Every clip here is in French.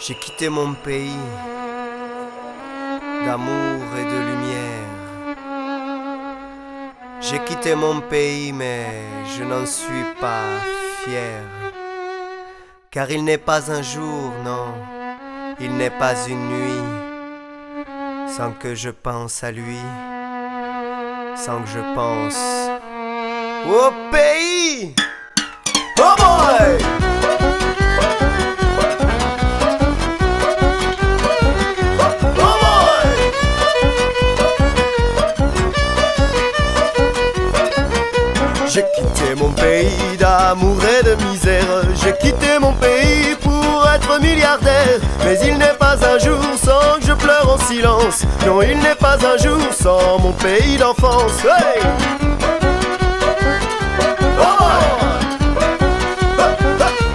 J'ai quitté mon pays d'amour et de lumière. J'ai quitté mon pays, mais je n'en suis pas fier. Car il n'est pas un jour, non, il n'est pas une nuit, sans que je pense à lui, sans que je pense au pays. Oh boy! J'ai quitté mon pays d'amour et de misère. J'ai quitté mon pays pour être milliardaire. Mais il n'est pas un jour sans que je pleure en silence. Non, il n'est pas un jour sans mon pays d'enfance. Hey! Oh!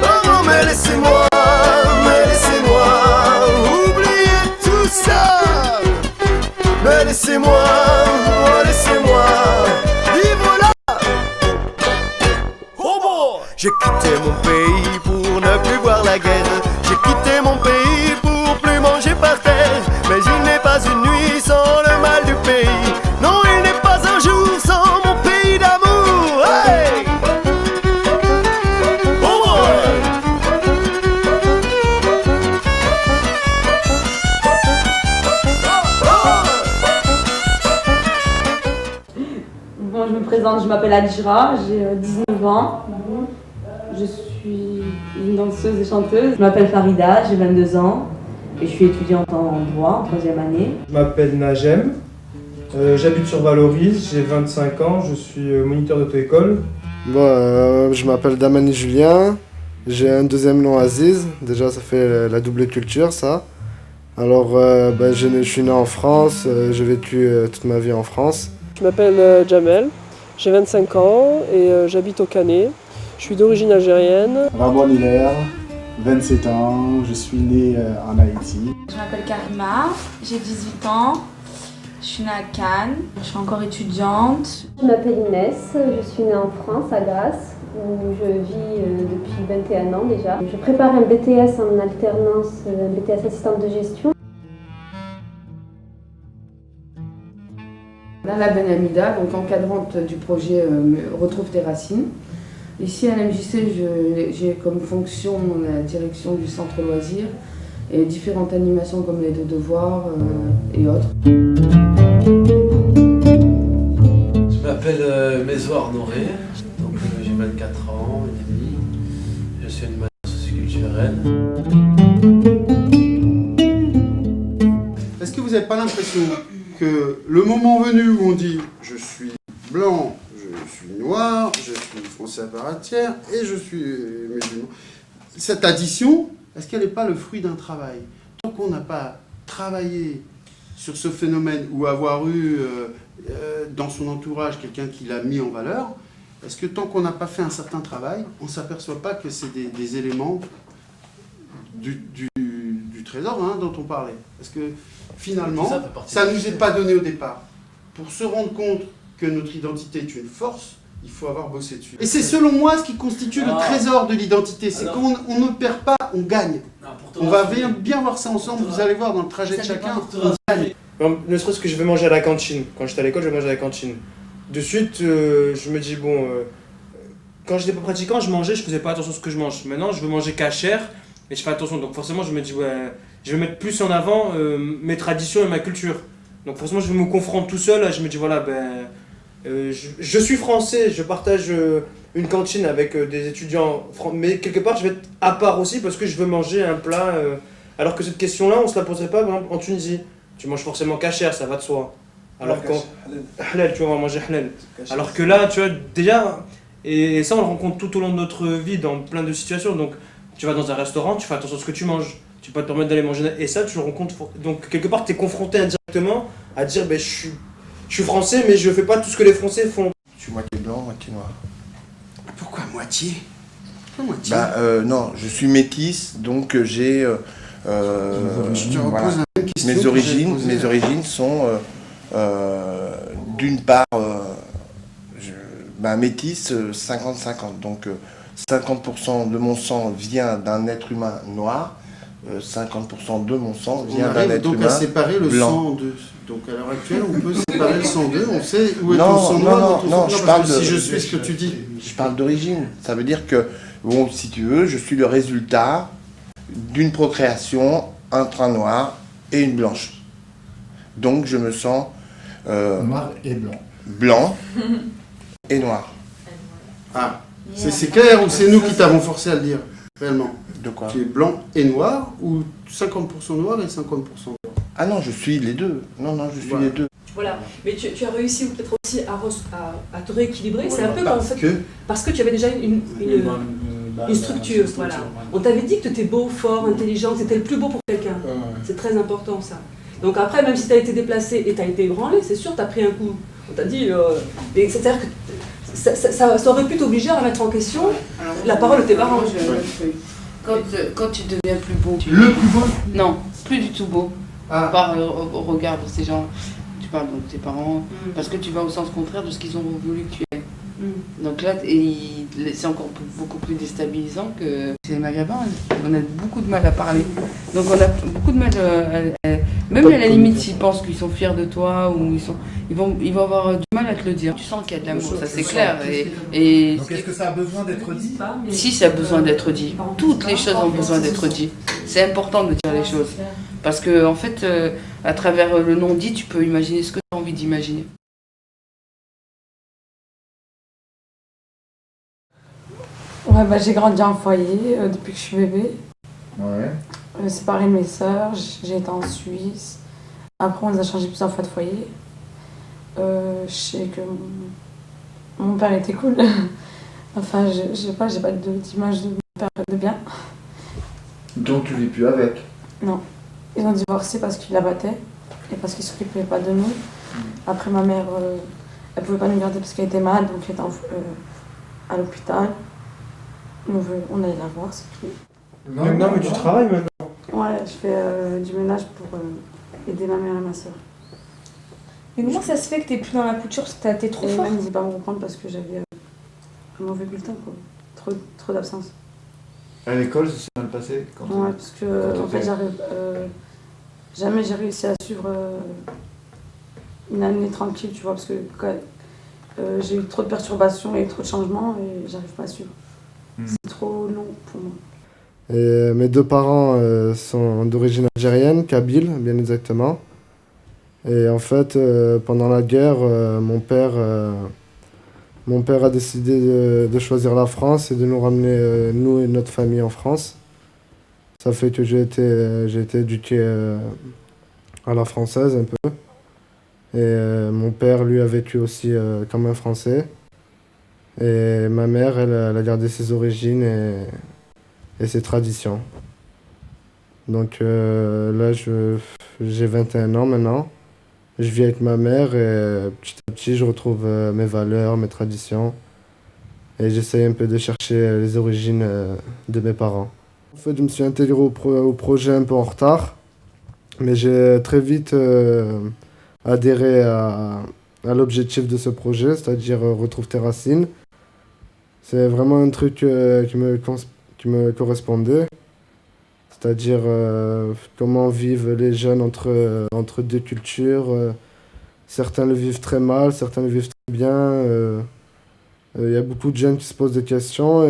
Oh, mais laissez-moi oublier tout ça. Mais laissez-moi vivre là. J'ai quitté mon pays pour ne plus voir la guerre. J'ai quitté mon pays pour plus manger par terre. Mais il n'est pas une nuit sans le mal du pays. Non, il n'est pas un jour sans mon pays d'amour. Hey! Oh boy! Bon, je me présente, je m'appelle Adjira, j'ai 19 ans. Je suis une danseuse et chanteuse. Je m'appelle Farida, j'ai 22 ans et je suis étudiante en droit, en 3e année. Je m'appelle Najem, j'habite sur Valoris, j'ai 25 ans, je suis moniteur d'auto-école. Je m'appelle Damani Julien, j'ai un deuxième nom Aziz, déjà ça fait la double culture ça. Alors je suis né en France, j'ai vécu toute ma vie en France. Je m'appelle Jamel, j'ai 25 ans et j'habite au Canet. Je suis d'origine algérienne. Ramon Hilaire, 27 ans, je suis né en Haïti. Je m'appelle Karima, j'ai 18 ans, je suis née à Cannes, je suis encore étudiante. Je m'appelle Inès, je suis née en France, à Grasse, où je vis depuis 21 ans déjà. Je prépare un BTS en alternance, un BTS assistante de gestion. Nala Benhamida, donc encadrante du projet Retrouve tes racines. Ici à l'MJC, j'ai comme fonction la direction du centre loisirs et différentes animations comme les deux devoirs et autres. Je m'appelle Mézoar Noré, donc j'ai 24 ans et demi. Je suis animateur socioculturel. Est-ce que vous n'avez pas l'impression que le moment venu où on dit « je suis blanc », je suis noir, je suis français à part entière et je suis musulman. Cette addition, est-ce qu'elle n'est pas le fruit d'un travail? Tant qu'on n'a pas travaillé sur ce phénomène ou avoir eu dans son entourage quelqu'un qui l'a mis en valeur, est-ce que tant qu'on n'a pas fait un certain travail, on ne s'aperçoit pas que c'est des éléments du trésor dont on parlait? Parce que finalement, ça ne nous est pas donné au départ. Pour se rendre compte que notre identité est une force, il faut avoir bossé dessus. Et c'est selon moi ce qui constitue le trésor de l'identité, c'est qu'on ne perd pas, on gagne. On va bien voir ça ensemble, vous allez voir dans le trajet de chacun, on gagne. Ne serait-ce que je vais manger à la cantine. Quand j'étais à l'école, je vais manger à la cantine. De suite, je me dis, quand j'étais pas pratiquant, je mangeais, je faisais pas attention à ce que je mange. Maintenant, je veux manger cachère et je fais attention. Donc forcément, je me dis, je vais mettre plus en avant mes traditions et ma culture. Donc forcément, je me confronte tout seul, je me dis, je suis français, je partage une cantine avec des étudiants, mais quelque part, je vais être à part aussi parce que je veux manger un plat. Alors que cette question-là, on se la poserait pas, par exemple, en Tunisie. Tu manges forcément cachère, ça va de soi. Alors halal, tu vois, on va manger halal. Alors que là, tu vois, déjà, et ça, on le rencontre tout au long de notre vie dans plein de situations. Donc, tu vas dans un restaurant, tu fais attention à ce que tu manges. Tu peux pas te permettre d'aller manger. Et ça, tu le rencontres. Donc, quelque part, tu es confronté indirectement à dire, je suis français, mais je fais pas tout ce que les Français font. Je suis moitié blanc, moitié noir. Pourquoi moitié? Pourquoi moitié? Non, je suis métisse, donc j'ai... je te repose la même question. Mes origines sont d'une part métisse 50-50. Donc 50% de mon sang vient d'un être humain noir, 50% de mon sang On vient d'un arrive être donc humain à séparer le blanc. sang d'eux. Donc à l'heure actuelle, on peut séparer le sang d'eux, on sait où est Non, ton sang non, noir, non, ton sang non, blanc, je parce parle que de- si je suis ce que tu dis. Je parle d'origine. Ça veut dire que, bon, si tu veux, je suis le résultat d'une procréation entre un noir et une blanche. Donc je me sens Noir et blanc. blanc et noir. Ah, c'est clair ou c'est nous qui t'avons forcé à le dire, réellement? De quoi? Tu es blanc et noir ou 50% noir et 50% blanc? Ah non, je suis les deux. Non, je suis Voilà. les deux. Voilà, mais tu as réussi ou peut-être aussi à te rééquilibrer. C'est un peu parce que tu avais déjà une structure. Voilà. On t'avait dit que tu étais beau, fort, intelligent, que tu étais le plus beau pour quelqu'un. C'est très important ça. Donc après, même si tu as été déplacé et tu as été ébranlé, c'est sûr, tu as pris un coup. On t'a dit. C'est-à-dire que ça aurait pu t'obliger à remettre en question la parole de tes parents. Quand tu deviens plus beau. Le plus beau? Non, plus du tout beau. Par au regard de ces gens. Tu parles donc de tes parents, parce que tu vas au sens contraire de ce qu'ils ont voulu que tu aies. Donc là, c'est encore beaucoup plus déstabilisant que c'est les Maghrébins. On a beaucoup de mal à parler. Donc on a beaucoup de mal même à la limite, s'ils pensent qu'ils sont fiers de toi, ou ils vont avoir du mal à te le dire. Tu sens qu'il y a de l'amour, ça c'est clair. Donc est-ce que ça a besoin d'être dit? Si, ça a besoin d'être dit. Toutes les choses ont besoin d'être dites. C'est important de dire les choses. Parce que, en fait, à travers le non-dit, tu peux imaginer ce que tu as envie d'imaginer. Ouais, j'ai grandi en foyer depuis que je suis bébé. Ouais. Séparé de mes sœurs, j'ai été en Suisse. Après, on les a changé plusieurs fois de foyer. Je sais que mon père était cool. Enfin, je sais pas, j'ai pas d'image de mon père de bien. Donc tu vis plus avec? Non. Ils ont divorcé parce qu'il la battait et parce qu'il s'occupait pas de nous. Après, ma mère, elle pouvait pas nous garder parce qu'elle était malade, donc elle était à l'hôpital. On allait la voir, c'est tout. Non, mais tu travailles maintenant. Ouais, je fais du ménage pour aider ma mère et ma soeur. Mais comment ça se fait que t'es plus dans la couture parce que t'es trop fort? Même, ils ne pas me reprendre parce que j'avais un mauvais bulletin, quoi. Trop d'absence. À l'école, ça s'est mal passé Ouais, parce que en fait, jamais j'ai réussi à suivre une année tranquille, tu vois, parce que j'ai eu trop de perturbations et trop de changements et j'arrive pas à suivre. C'est trop long pour moi. Et mes deux parents sont d'origine algérienne, kabyle, bien exactement. Et en fait, pendant la guerre, mon père a décidé de choisir la France et de nous ramener, nous et notre famille, en France. Ça fait que j'ai été éduqué à la française un peu. Et mon père, lui, a vécu aussi comme un Français. Et ma mère, elle a gardé ses origines et ses traditions. Donc là, j'ai 21 ans maintenant. Je vis avec ma mère et petit à petit, je retrouve mes valeurs, mes traditions. Et j'essaye un peu de chercher les origines de mes parents. En fait, je me suis intégré au projet un peu en retard. Mais j'ai très vite adhéré à l'objectif de ce projet, c'est-à-dire Retrouve tes racines. C'est vraiment un truc qui me correspondait. C'est-à-dire comment vivent les jeunes entre deux cultures. Certains le vivent très mal, certains le vivent très bien. Il y a beaucoup de jeunes qui se posent des questions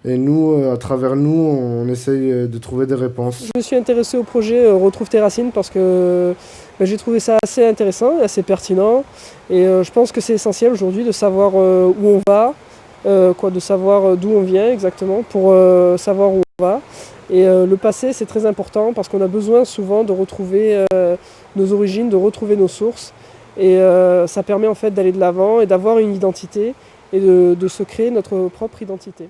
et nous, à travers nous, on essaye de trouver des réponses. Je me suis intéressé au projet Retrouve tes racines parce que j'ai trouvé ça assez intéressant, assez pertinent. Et je pense que c'est essentiel aujourd'hui de savoir où on va, de savoir d'où on vient exactement pour savoir où on va. Et le passé, c'est très important parce qu'on a besoin souvent de retrouver nos origines, de retrouver nos sources. Et ça permet en fait d'aller de l'avant et d'avoir une identité et de se créer notre propre identité.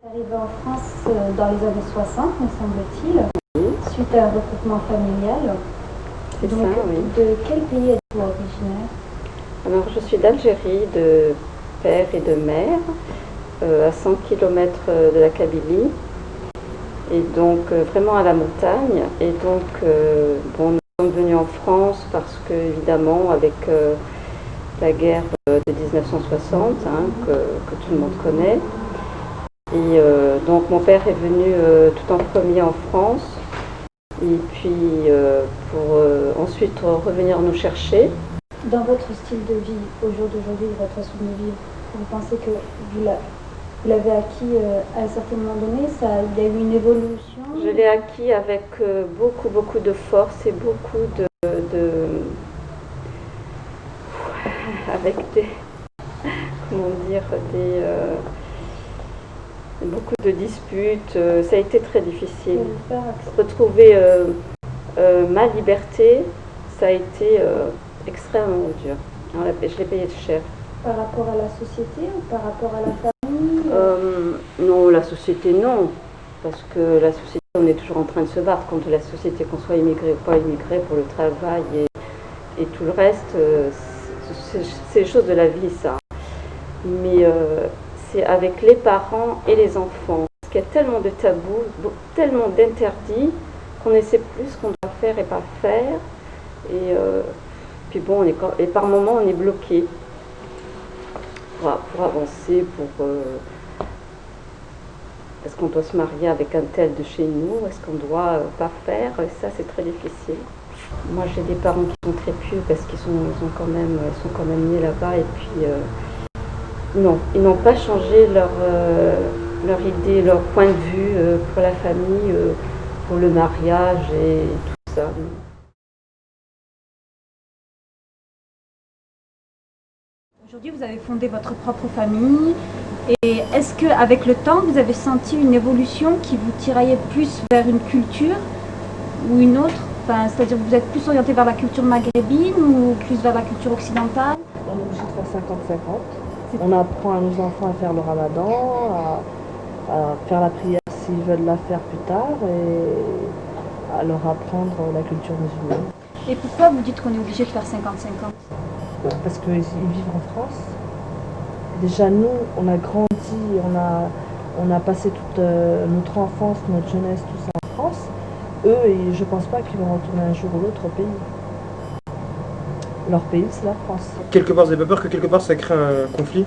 Arrivé en France dans les années 60, me semble-t-il, suite à un regroupement familial. C'est donc, ça, oui. De quel pays êtes-vous originaire? Alors, je suis d'Algérie, de père et de mère, à 100 km de la Kabylie, et donc vraiment à la montagne. Et donc, nous sommes venus en France parce que, évidemment, avec la guerre de 1960, que tout le monde connaît. Et donc mon père est venu tout en premier en France, et puis pour ensuite revenir nous chercher. Dans votre style de vie, au jour d'aujourd'hui, votre façon de vivre, vous pensez que vous l'avez acquis à un certain moment donné, il y a eu une évolution? Je l'ai acquis avec beaucoup de force et beaucoup avec beaucoup de disputes. Ça a été très difficile. Retrouver ma liberté, ça a été extrêmement dur. Je l'ai payé cher. Par rapport à la société ou par rapport à la famille? Non, la société non. Parce que la société, on est toujours en train de se battre contre la société, qu'on soit immigré ou pas immigré, pour le travail et tout le reste. C'est les choses de la vie, ça. Mais c'est avec les parents et les enfants. Parce qu'il y a tellement de tabous, tellement d'interdits, qu'on ne sait plus ce qu'on doit faire et pas faire. Et puis bon, et par moments, on est bloqué pour avancer, est-ce qu'on doit se marier avec un tel de chez nous? Est-ce qu'on ne doit pas faire? Et ça, c'est très difficile. Moi, j'ai des parents qui sont très pieux parce qu'ils sont quand même nés là-bas. Et puis, non, ils n'ont pas changé leur idée, leur point de vue pour la famille, pour le mariage et tout ça. Aujourd'hui, vous avez fondé votre propre famille. Et est-ce qu'avec le temps, vous avez senti une évolution qui vous tiraillait plus vers une culture ou une autre? C'est-à-dire que vous êtes plus orienté vers la culture maghrébine ou plus vers la culture occidentale? On est obligé de faire 50-50. On apprend à nos enfants à faire le ramadan, à faire la prière s'ils veulent la faire plus tard et à leur apprendre la culture musulmane. Et pourquoi vous dites qu'on est obligé de faire 50-50? Parce qu'ils vivent en France. Déjà, nous, on a grandi, on a passé toute notre enfance, notre jeunesse, tout ça en France. Eux, je ne pense pas qu'ils vont retourner un jour ou l'autre au pays. Leur pays, c'est la France. Quelque part, vous n'avez pas peur que quelque part ça crée un conflit?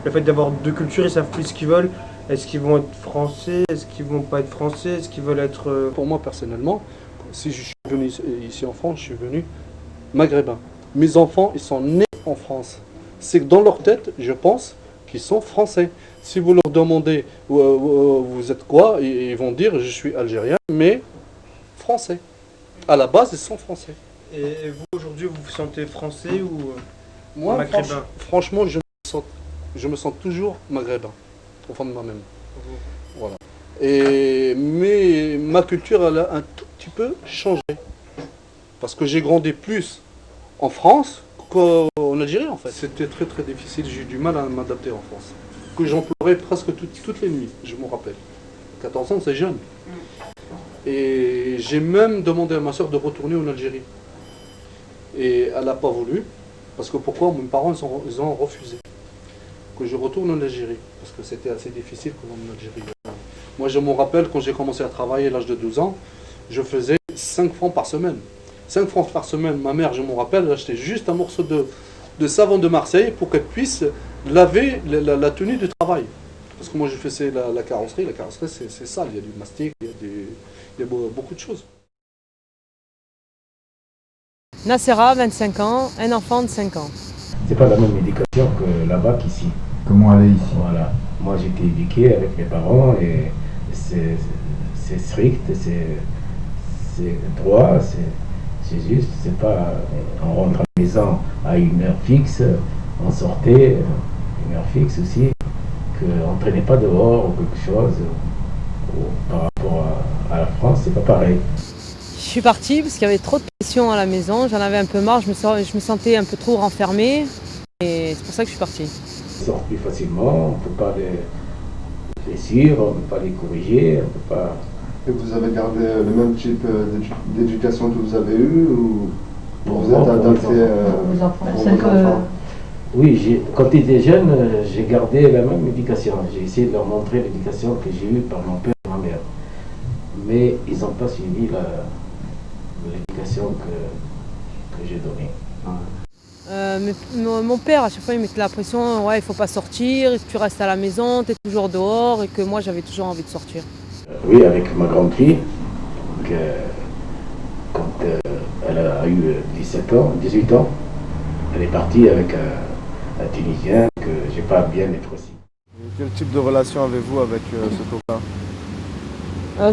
Le fait d'avoir deux cultures, ils savent plus ce qu'ils veulent. Est-ce qu'ils vont être français? Est-ce qu'ils vont pas être français? Est-ce qu'ils veulent être... Pour moi, personnellement, si je suis venu ici en France, je suis venu maghrébin. Mes enfants, ils sont nés en France. C'est que dans leur tête, je pense qu'ils sont français. Si vous leur demandez vous êtes quoi, ils vont dire je suis algérien, mais français. À la base, ils sont français. Et vous, aujourd'hui, vous vous sentez français ou moi, maghrébin? Franchement, je me sens toujours maghrébin, au fond de moi-même. Voilà. Mais ma culture, elle a un tout petit peu changé. Parce que j'ai grandi plus en France qu'en Algérie, en fait. C'était très très difficile, j'ai eu du mal à m'adapter en France. Que j'en pleurais presque toutes les nuits, je m'en rappelle. 14 ans, c'est jeune. Et j'ai même demandé à ma soeur de retourner en Algérie. Et elle n'a pas voulu, parce que pourquoi? Mes parents ils ont refusé que je retourne en Algérie, parce que c'était assez difficile en Algérie. Moi je me rappelle quand j'ai commencé à travailler à l'âge de 12 ans, je faisais 5 francs par semaine. 5 francs par semaine, ma mère, je me rappelle, elle achetait juste un morceau de savon de Marseille pour qu'elle puisse laver la tenue de travail. Parce que moi je faisais la carrosserie, c'est sale, il y a du mastic, il y a beaucoup de choses. Nassera, 25 ans, un enfant de 5 ans. C'est pas la même éducation que là-bas qu'ici. Comment elle est ici? Voilà. Moi j'ai été éduqué avec mes parents et c'est strict, c'est droit, c'est juste, c'est pas. On rentre à la maison à une heure fixe, on sortait, une heure fixe aussi, qu'on ne traînait pas dehors ou quelque chose. Par rapport à la France, c'est pas pareil. Je suis partie parce qu'il y avait trop de pression à la maison, j'en avais un peu marre, je me sentais un peu trop renfermée et c'est pour ça que je suis partie. Ils sortent plus facilement, on ne peut pas les suivre, on ne peut pas les corriger, on peut pas... Et vous avez gardé le même type d'éducation que vous avez eu ou vous êtes adapté aux enfants? Oui, quand ils étaient jeunes, j'ai gardé la même éducation. J'ai essayé de leur montrer l'éducation que j'ai eue par mon père et ma mère. Mais ils n'ont pas suivi l'éducation que j'ai donnée. Mon père, à chaque fois, il mettait la pression, ouais, il faut pas sortir, tu restes à la maison, tu es toujours dehors, et que moi, j'avais toujours envie de sortir. Oui, avec ma grande fille, quand elle a eu 18 ans, elle est partie avec un Tunisien que j'ai pas bien être aussi. Quel type de relation avez-vous avec ce copain?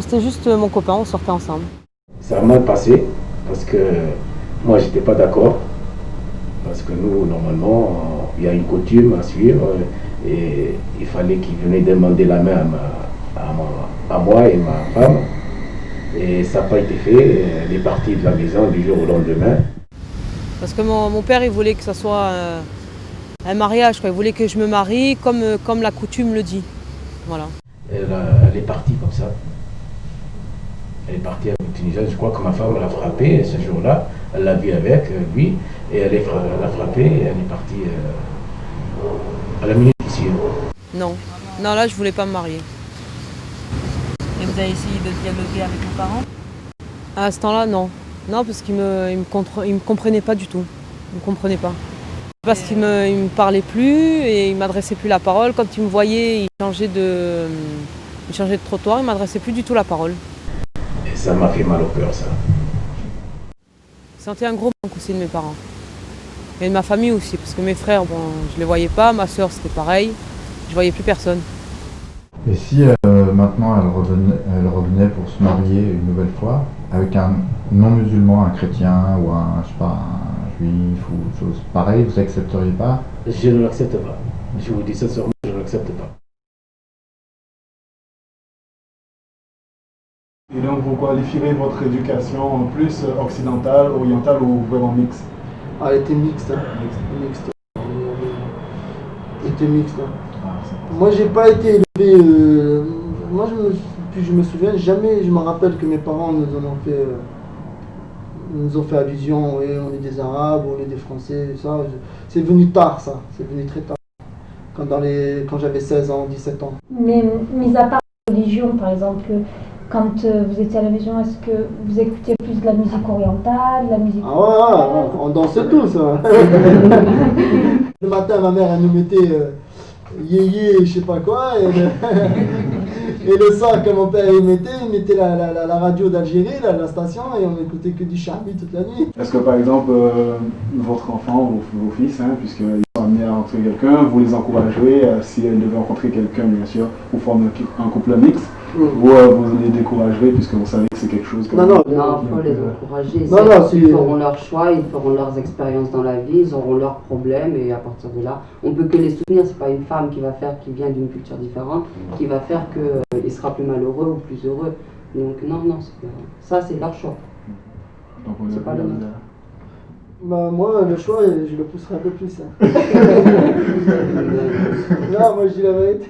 C'était juste mon copain, on sortait ensemble. Ça a mal passé parce que moi j'étais pas d'accord. Parce que nous, normalement, il y a une coutume à suivre et il fallait qu'il venait demander la main à moi et ma femme. Et ça n'a pas été fait. Elle est partie de la maison du jour au lendemain. Parce que mon père, il voulait que ça soit un mariage, quoi. Il voulait que je me marie comme la coutume le dit. Voilà. Elle est partie comme ça. Elle est partie avec une Tunisienne. Je crois que ma femme l'a frappée ce jour-là. Elle l'a vu avec lui et elle l'a frappée et elle est partie à la minute ici. Non, là je voulais pas me marier. Et vous avez essayé de dialoguer avec vos parents? À ce temps-là, non. Non, parce qu'il me comprenaient pas du tout. Ils me comprenaient pas. Parce qu'il me parlait plus et il m'adressait plus la parole. Quand il me voyait, il changeait de trottoir, il m'adressait plus du tout la parole. Et ça m'a fait mal au cœur, ça. J'ai senti un gros manque aussi de mes parents. Et de ma famille aussi, parce que mes frères, bon, je les voyais pas, ma soeur c'était pareil, je voyais plus personne. Et si maintenant elle revenait pour se marier une nouvelle fois avec un non-musulman, un chrétien ou un juif ou autre chose pareil, vous accepteriez pas? Je ne l'accepte pas. Je vous dis sincèrement, je ne l'accepte pas. Et donc vous qualifierez votre éducation en plus occidentale, orientale ou vraiment mixte? Ah, elle était mixte. Mixte. Elle était mixte. Moi, j'ai pas été élevé. Moi, je me souviens jamais. Je me rappelle que mes parents nous ont fait allusion. Oui, on est des Arabes, on est des Français. Ça, c'est venu tard, ça. C'est venu très tard. Quand j'avais 16 ans, 17 ans. Mais mis à part la religion, par exemple, quand vous étiez à la maison, est-ce que vous écoutiez plus de la musique orientale, la musique... Ah ouais, on dansait tous. Hein. Le matin, ma mère, elle nous mettait yéyé, je sais pas quoi. Et le soir, quand mon père il mettait la radio d'Algérie, la station, et on écoutait que du charmi toute la nuit. Est-ce que par exemple, votre enfant, vos fils, puisqu'ils sont amenés à rencontrer quelqu'un, vous les encouragez, si elles devaient rencontrer quelqu'un, bien sûr, pour former un couple mixte, ou vous les découragerez, puisque vous savez que c'est quelque chose... Non, il faut les encourager. Ils feront leur choix, ils feront leurs expériences dans la vie, ils auront leurs problèmes, et à partir de là, on ne peut que les soutenir. C'est pas une femme qui vient d'une culture différente, qui va faire qu'il sera plus malheureux ou plus heureux. Donc non, ça c'est leur choix. C'est pas le nôtre. Bah, moi, le choix, je le pousserai un peu plus. Hein. Non, moi je dis la vérité.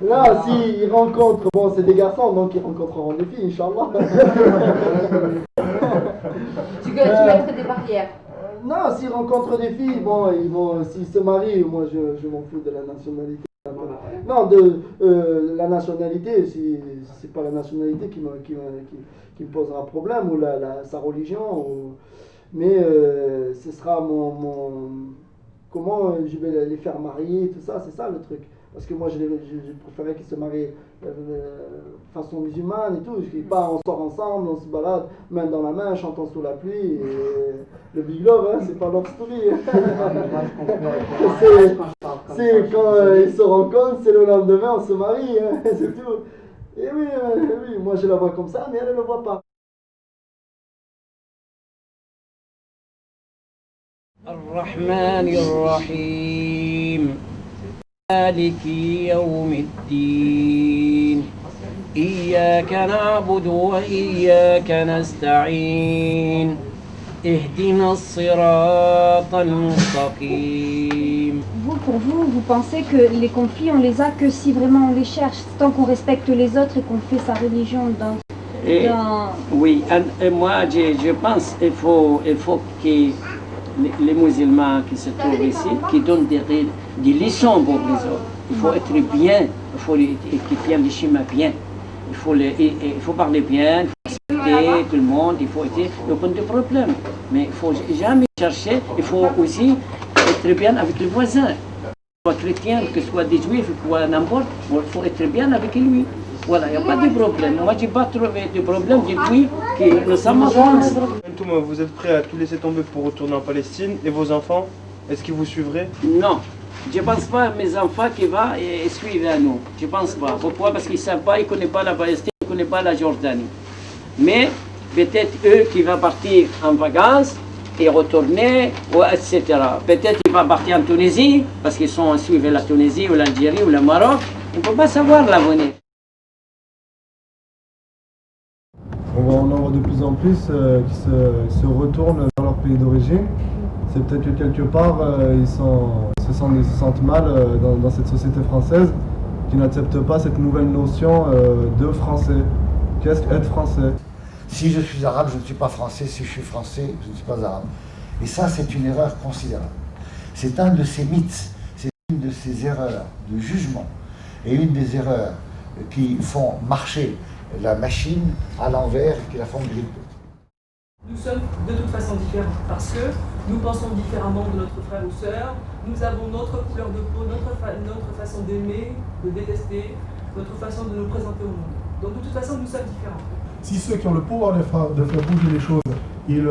Là, s'ils rencontrent, bon, c'est des garçons, donc ils rencontreront des filles, Inch'Allah. Tu mettrais des barrières? Non, s'ils rencontrent des filles, bon, s'ils se marient, moi je m'en fous de la nationalité. Non, la nationalité, c'est pas la nationalité qui me posera problème, ou sa religion, mais ce sera comment je vais les faire marier, tout ça, c'est ça le truc. Parce que moi je préférais qu'ils se marient façon musulmane et tout, pas on sort ensemble, on se balade main dans la main, chantant sous la pluie, et le big love, hein, c'est pas leur story. C'est quand ils se rencontrent, c'est le lendemain, on se marie, hein, c'est tout. Et oui, moi je la vois comme ça, mais elle ne le voit pas. الرحمن الرحيم مالك يوم الدين إياك نعبد وإياك نستعين اهدنا الصراط المستقيم. Pour vous, vous pensez que les conflits, on les a que si vraiment on les cherche, tant qu'on respecte les autres et qu'on fait sa religion Oui, et moi je pense qu'il faut que les musulmans qui se trouvent ici, qui donnent des leçons pour les autres. Il faut être bien, il faut équiper le chemin bien. Il faut parler bien, il faut respecter tout le monde, il faut essayer de répondre des problèmes. Mais il ne faut jamais chercher, il faut aussi être bien avec le voisin. Que ce soit chrétien, que ce soit des juifs, que ce soit n'importe, il faut être bien avec lui. Voilà, il n'y a pas de problème. Moi, je n'ai pas trouvé de problème depuis que nous sommes en France. Vous êtes prêts à tout laisser tomber pour retourner en Palestine? Et vos enfants, est-ce qu'ils vous suivraient? Non. Je ne pense pas à mes enfants qui vont et suivent à nous. Je ne pense pas. Pourquoi? Parce qu'ils ne savent pas, ils ne connaissent pas la Palestine, ils ne connaissent pas la Jordanie. Mais peut-être eux qui vont partir en vacances et retourner, etc. Peut-être qu'ils vont partir en Tunisie, parce qu'ils sont suivent la Tunisie ou l'Algérie ou le Maroc. On ne peut pas savoir l'avenir. On en voit de plus en plus qui se retournent vers leur pays d'origine. C'est peut-être que quelque part, ils se sentent mal dans cette société française qui n'accepte pas cette nouvelle notion de français. Qu'est-ce qu'être français? Si je suis arabe, je ne suis pas français. Si je suis français, je ne suis pas arabe. Et ça, c'est une erreur considérable. C'est un de ces mythes, c'est une de ces erreurs de jugement et une des erreurs qui font marcher la machine à l'envers et qui la font gripper. Nous sommes de toute façon différents parce que nous pensons différemment de notre frère ou sœur, nous avons notre couleur de peau, notre façon d'aimer, de détester, notre façon de nous présenter au monde. Donc de toute façon, nous sommes différents. Si ceux qui ont le pouvoir de faire bouger les choses, ils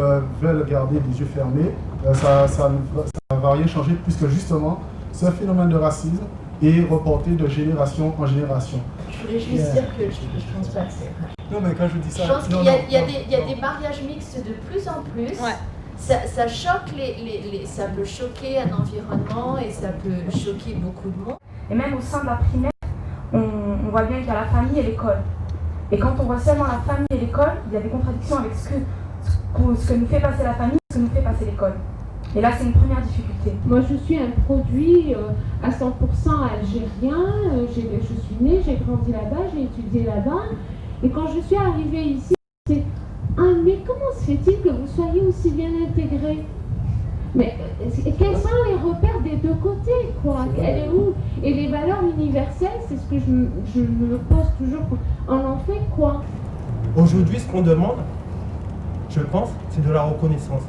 veulent garder les yeux fermés, ça ne va rien changer puisque justement, ce phénomène de racisme est reporté de génération en génération. Je voulais juste dire que je ne pense pas que c'est vrai. Non, mais quand je dis ça... Je pense qu'il y a des mariages mixtes de plus en plus. Ouais. Ça choque ça peut choquer un environnement et ça peut choquer beaucoup de monde. Et même au sein de la primaire, on voit bien qu'il y a la famille et l'école. Et quand on voit seulement la famille et l'école, il y a des contradictions avec ce que nous fait passer la famille et ce que nous fait passer l'école. Et là, c'est une première difficulté. Moi, je suis un produit à 100% algérien. Je suis née, j'ai grandi là-bas, j'ai étudié là-bas. Et quand je suis arrivée ici, c'est « Ah, mais comment se fait-il que vous soyez aussi bien intégrés ?» Mais quels sont les repères des deux côtés, quoi? Elle est où? Et les valeurs universelles, c'est ce que je me pose toujours. On en fait quoi? Aujourd'hui, ce qu'on demande, je pense, c'est de la reconnaissance.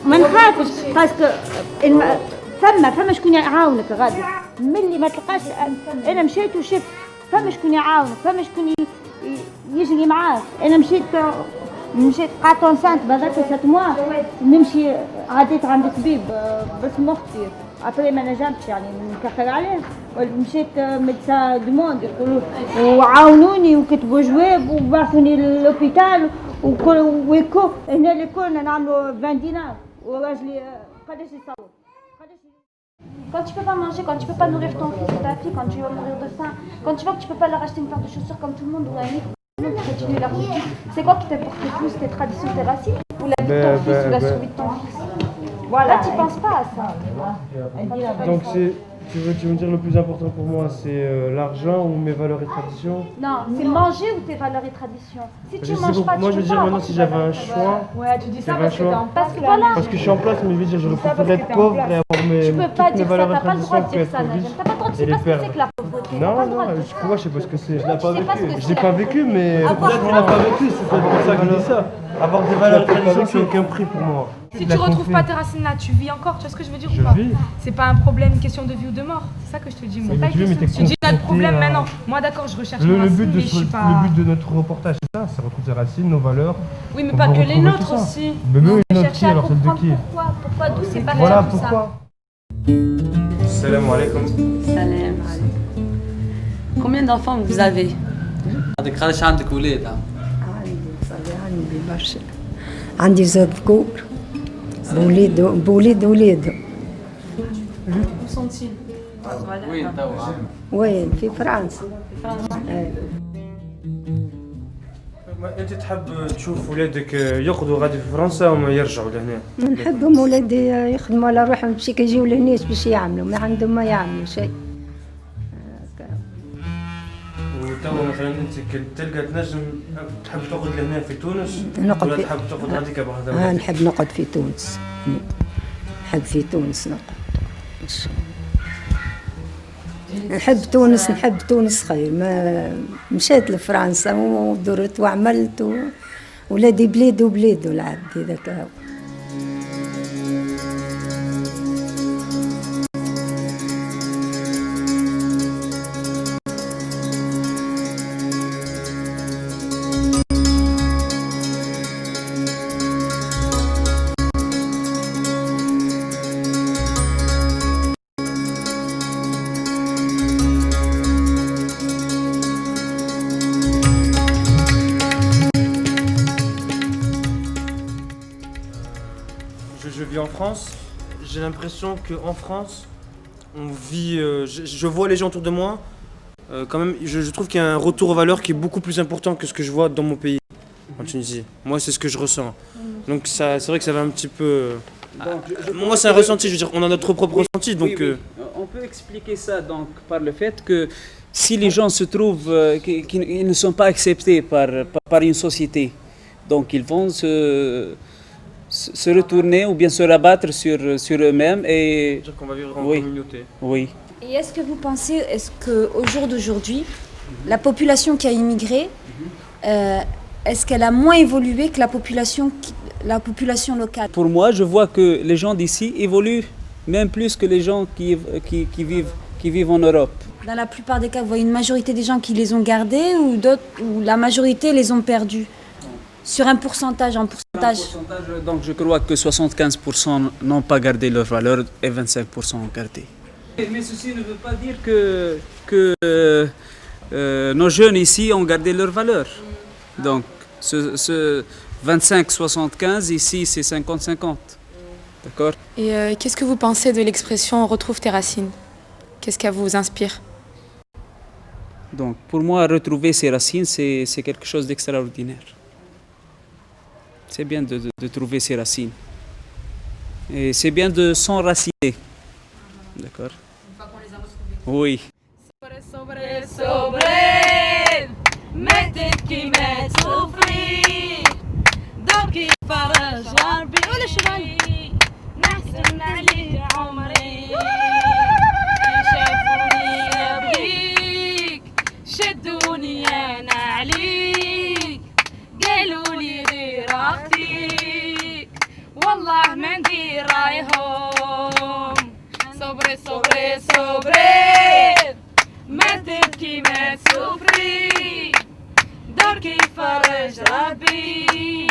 ما نخافش باسكو فما شكون يعاونك غادي ملي ما تلقاش. انا مشيت وشفت فما شكون يعاونك، فما شكون يجري معاك. انا مشيت قعدت انسانت بعد 7 موا نمشي عديت عند طبيب باسم اختي ابري ما نجمتش يعني نكخر عليه، مشيت ميدسا دوموند يقولوا وعاونوني وكتبوا جواب وبعثوني للوبيتال ويكو هنا اللي كنا نعملوا 20 دينار وراجلي قداش يصور قداش Quand tu peux pas manger, quand tu peux pas nourrir ton fils ou ta fille, quand tu vas mourir de faim, quand tu vois que tu peux pas leur acheter une paire de chaussures comme tout le monde ou un livre pour continuer leur vie, c'est quoi qui t'importe le plus, tes traditions, tes racines, ou la vie de ton fils ou la survie de ton fils? Voilà, tu penses pas à ça. Donc tu veux me dire le plus important pour moi, c'est l'argent ou mes valeurs et traditions? Non, c'est manger ou tes valeurs et traditions. Si tu manges pas, moi tu je veux peux dire pas maintenant avoir si tes j'avais valeurs un et choix. Ouais, tu dis ça parce que t'es en Parce que voilà. Parce que je suis en place, mais je veux dire, je préférerais être pauvre et avoir mes, Tu peux pas toutes mes dire ça, valeurs et t'as pas le droit de traditions dire ça, Nadim. T'as pas le droit de et dire les ce que c'est perdre. que la pauvreté. Non, je sais pas ce que c'est. Tu l'as pas vécu. Je l'ai pas vécu, mais Avoir tu l'as pas vécu, c'est peut-être pour ça que je dis ça. Avoir des valeurs et traditions, c'est aucun prix pour moi. Si tu retrouves pas tes racines là, tu vis encore, tu vois ce que je veux dire Je ou pas? vis. C'est pas un problème, une question de vie ou de mort. C'est ça que je te dis, moi. Mais tu vis, mais t'es Je te dis notre problème confronté à- maintenant. Moi d'accord, je recherche Le mes racines, but mais je suis pas... le but de notre reportage, c'est ça, c'est retrouver ses racines, nos valeurs. Oui, mais On pas va que les retrouver nôtres tout ça. aussi. Mais oui, les nôtres Chercher qui, à alors celle de comprendre qui? pourquoi d'où c'est pas Voilà tout ça. pourquoi. Salam alaikum. Salam alaikum. Combien d'enfants vous avez? هذيك خليش عندك ولاد. عندي برشا. عندي زوج ذكور بوليد ولاده. Où sont-ils? وين توا؟ وين في فرنسا. انت تحب تشوف ولادك يقعدوا غادي في فرنسا وما يرجعوا لهنا؟ نحبهم ولادي يخدموا على روحهم باش يجيو لهنا باش يعملوا ما عندهم ما يعملوا شيء. وتوا مثلا انت تلقى تنجم تحب تقعد لهنا في تونس نقعد ولا في تحب تقعد غاديك بهذا؟ نحب نقعد في تونس. نحب في تونس نقعد. نحب تونس خير. ما مشيت لفرنسا ودرت وعملت ولادي بلاد وبلاد العبد هذاك هو. Je vis en France. J'ai l'impression qu'en France, on vit. Je vois les gens autour de moi. Quand même, je trouve qu'il y a un retour aux valeurs qui est beaucoup plus important que ce que je vois dans mon pays, en Tunisie. Moi, c'est ce que je ressens. Donc, ça, c'est vrai que ça va un petit peu. Moi, c'est un ressenti. Je veux dire, on a notre propre ressenti. Donc, Oui. On peut expliquer ça donc par le fait que si les gens se trouvent qu'ils ne sont pas acceptés par une société, donc ils vont se retourner ou bien se rabattre sur eux-mêmes et dire qu'on va vivre en oui. communauté. Oui. Et est-ce que vous pensez, qu'au jour d'aujourd'hui, la population qui a immigré, est-ce qu'elle a moins évolué que la population locale? Pour moi, je vois que les gens d'ici évoluent même plus que les gens qui vivent en Europe. Dans la plupart des cas, vous voyez une majorité des gens qui les ont gardés ou d'autres où la majorité les ont perdus? Sur un pourcentage, donc je crois que 75% n'ont pas gardé leur valeur et 25% ont gardé. Mais ceci ne veut pas dire que nos jeunes ici ont gardé leur valeur. Donc ce 25-75 ici c'est 50-50. D'accord? Et qu'est-ce que vous pensez de l'expression « retrouve tes racines » ? Qu'est-ce qu'elle vous inspire? Donc pour moi, retrouver ses racines, c'est quelque chose d'extraordinaire. C'est bien de trouver ses racines. Et c'est bien de s'enraciner. D'accord? Une fois qu'on les a retrouvées. Oui. والله ما ندير رايهم صبري صبري صبري ما تبكي ما تسفري داركي فرج ربي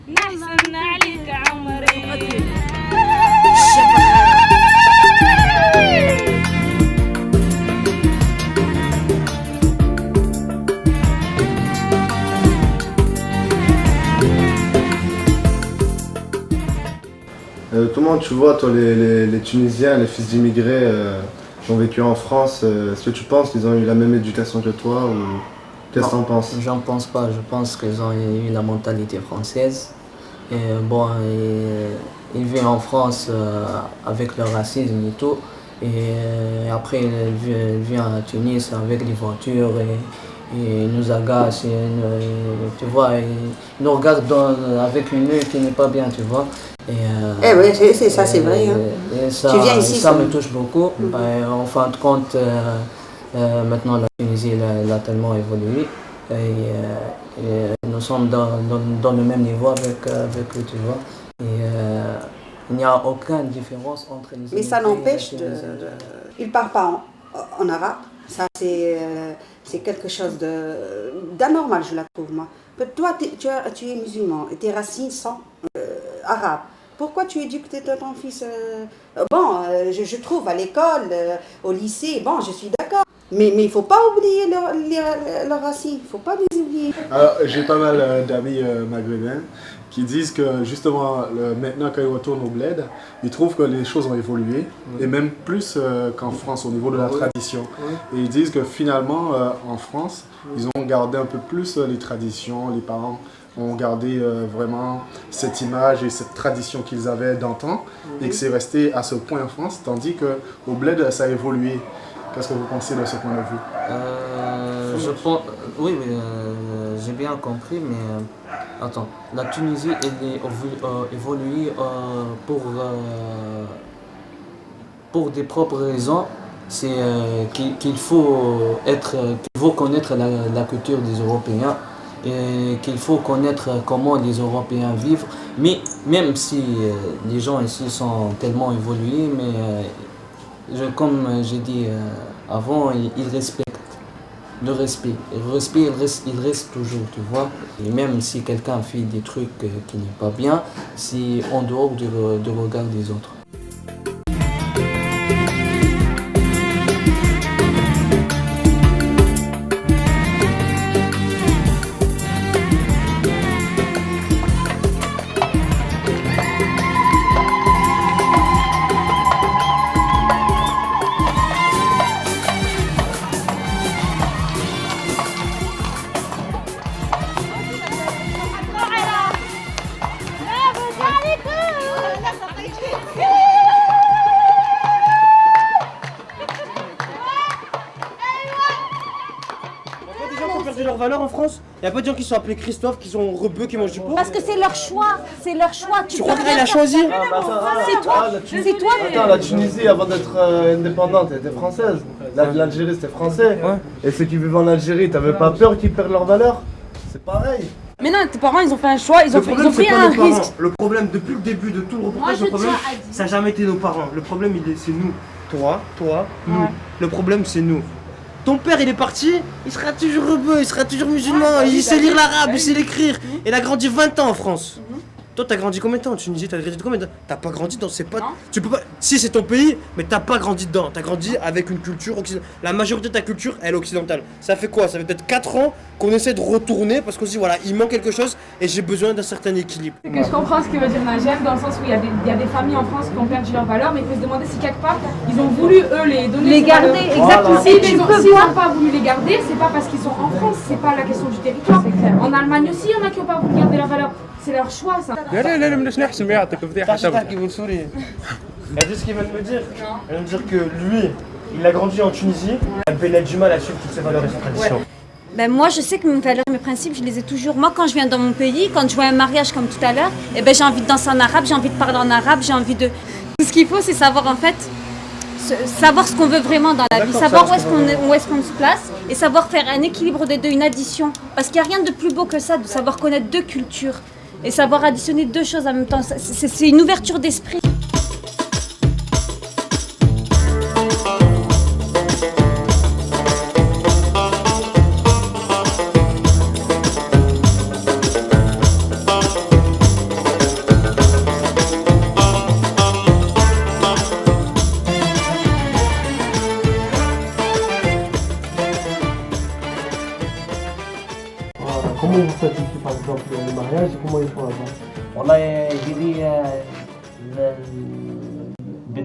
نحزن عليك عمري Tout le monde tu vois, toi, les Tunisiens, les fils d'immigrés qui ont vécu en France, est-ce que tu penses qu'ils ont eu la même éducation que toi ou qu'est-ce que t'en penses? J'en pense pas, je pense qu'ils ont eu la mentalité française. Et bon, ils vivent en France avec leur racisme et tout. Et après, ils viennent à Tunis avec les voitures et ils nous agacent. Tu vois, ils nous regardent avec une œil qui n'est pas bien, tu vois. Oui, c'est ça, c'est vrai. Et ça, Tu viens ici, ça me touche beaucoup. En fin de compte, maintenant la Tunisie elle a tellement évolué. Et nous sommes dans le même niveau avec eux, tu vois. Et il n'y a aucune différence entre les Mais ça n'empêche ils ne parlent pas en arabe. Ça, c'est quelque chose d'anormal, je la trouve, moi. Toi, tu es musulman et tes racines sont arabes. Pourquoi tu éduques ton fils je trouve à l'école, au lycée, bon, je suis d'accord. Mais il ne faut pas oublier leurs racines, il ne faut pas les oublier. Alors, j'ai pas mal d'amis maghrébins qui disent que justement, maintenant quand ils retournent au bled, ils trouvent que les choses ont évolué, et même plus qu'en France au niveau de la tradition. Et ils disent que finalement, en France, ils ont gardé un peu plus les traditions, les parents ont gardé vraiment cette image et cette tradition qu'ils avaient d'antan, et que c'est resté à ce point en France, tandis qu'au bled, ça a évolué. Qu'est-ce que vous pensez de ce point de vue? Je pense, oui, j'ai bien compris, mais attends, la Tunisie elle est évoluée pour des propres raisons. C'est qu'il faut connaître la culture des Européens et qu'il faut connaître comment les Européens vivent. Mais même si les gens ici sont tellement évolués, mais comme j'ai dit avant, ils respectent le respect. Le respect, il reste toujours, tu vois. Et même si quelqu'un fait des trucs qui n'est pas bien, c'est en dehors du regard des autres. Leur valeur en France. Il n'y a pas de gens qui sont appelés Christophe, qui sont rebeux, qui mangent du porc. Parce que c'est leur choix, c'est leur choix. Tu crois qu'il a choisi? C'est toi, c'est toi. Attends, la Tunisie, avant d'être indépendante, elle était française. L'Algérie, c'était français. Et ceux qui vivent en Algérie, t'avais pas peur qu'ils perdent leur valeur? C'est pareil. Mais non, tes parents, ils ont fait un choix, ils ont pris un risque. Le problème, depuis le début de tout le reportage, le problème, ça n'a jamais été nos parents. Le problème, c'est nous. Toi, nous. Le problème, c'est nous. Ton père, il est parti, il sera toujours rebeu, il sera toujours musulman, il sait lire l'arabe, il sait l'écrire. Il a grandi 20 ans en France. Toi, t'as grandi combien de temps en Tunisie? T'as grandi combien de temps? T'as pas grandi dans ces potes. Tu peux pas. Si c'est ton pays, mais t'as pas grandi dedans. T'as grandi avec une culture occidentale. La majorité de ta culture, elle est occidentale. Ça fait quoi? Ça fait peut-être 4 ans qu'on essaie de retourner parce qu'on se dit voilà, il manque quelque chose et j'ai besoin d'un certain équilibre. C'est que je comprends ce que veut dire Najem, dans le sens où il y a des familles en France qui ont perdu leur valeur, mais il faut se demander si quelque part ils ont voulu eux les donner. Les garder, exactement. S'ils n'ont pas voulu les garder, c'est pas parce qu'ils sont en France, c'est pas la question du territoire. En Allemagne aussi, il y en a qui n'ont pas voulu garder leur valeur. C'est leur choix, ça. Qui veut le sourire. Elle dit ce qu'ils veulent me dire. Ils veulent me dire que lui, il a grandi en Tunisie, il a du mal à suivre toutes ses valeurs et ses traditions. Ben moi, je sais que mes valeurs, mes principes, je les ai toujours. Moi, quand je viens dans mon pays, quand je vois un mariage comme tout à l'heure, j'ai envie de danser en arabe, j'ai envie de parler en arabe, j'ai envie de... Tout ce qu'il faut, c'est savoir en fait, savoir ce qu'on veut vraiment dans la vie, savoir où est-ce qu'on se place et savoir faire un équilibre des deux, une addition. Parce qu'il n'y a rien de plus beau que ça, de savoir connaître deux cultures et savoir additionner deux choses en même temps. C'est une ouverture d'esprit. Comment vous faites ici par exemple le mariage et comment ils font là-bas? والله جدية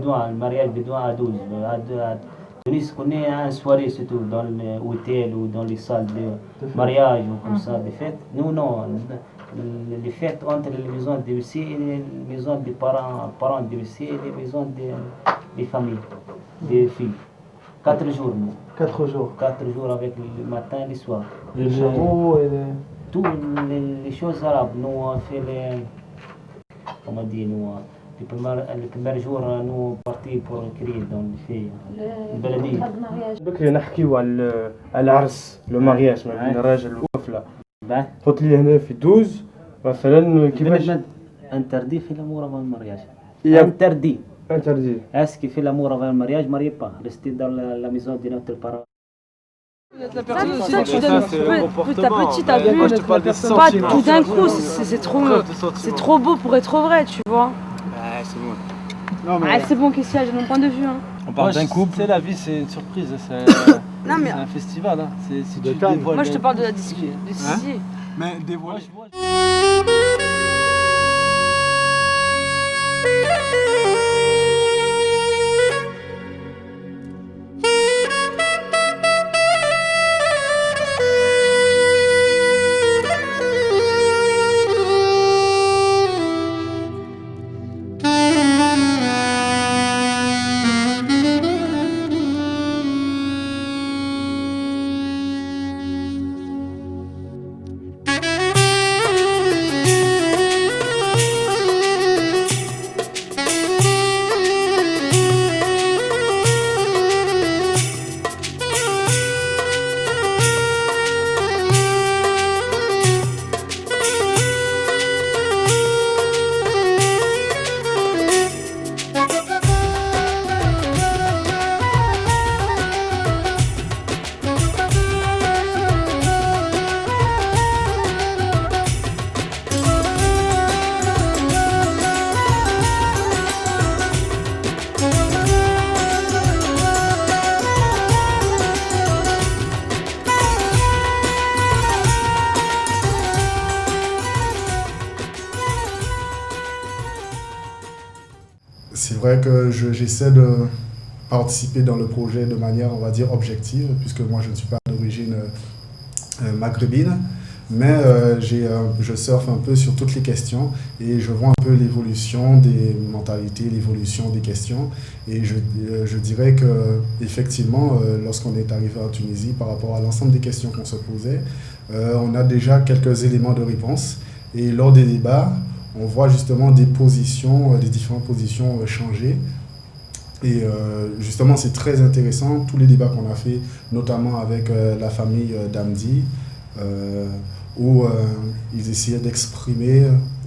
بدوان المارياج بدوان à 12 à Tunis on est à une soirée surtout dans l'hôtel ou dans les salles de mariage ou comme ça des fêtes nous non les fêtes entre les maisons divorcées et les maisons des parents divorcés et les maisons des familles des filles 4 jours nous 4 jours. 4 jours avec le matin et le soir Les chameaux et les... toutes les choses arabes nous on fait les comment dire nous le premier jour nous partis pour écrire dans les filles البلدية بكري نحكيو على العرس لو مارياج ما بين الراجل والوفلة قلت لي هنا في 12 مثلا كيفاش interdit fait l'amour avant le mariage interdit est-ce qu'il fait l'amour avant le mariage mariez pas restez dans la maison de notre parent. La personne aussi, tu donnes ta petite à vue, pas tout d'un coup, c'est trop beau pour être vrai, tu vois. c'est bon. C'est bon qu'est-ce qu'il y a, de mon point de vue. On parle d'un couple. C'est la vie, c'est une surprise, c'est un festival. Hein. C'est de moi je te parle de la discussion. Mais dévoiler. C'est vrai que j'essaie de participer dans le projet de manière, on va dire, objective, puisque moi je ne suis pas d'origine maghrébine, mais je surfe un peu sur toutes les questions et je vois un peu l'évolution des mentalités, l'évolution des questions. Et je dirais que effectivement, lorsqu'on est arrivé en Tunisie, par rapport à l'ensemble des questions qu'on se posait, on a déjà quelques éléments de réponse. Et lors des débats, on voit justement des différentes positions changer. Et justement, c'est très intéressant, tous les débats qu'on a fait, notamment avec la famille d'Amdi, où ils essayaient d'exprimer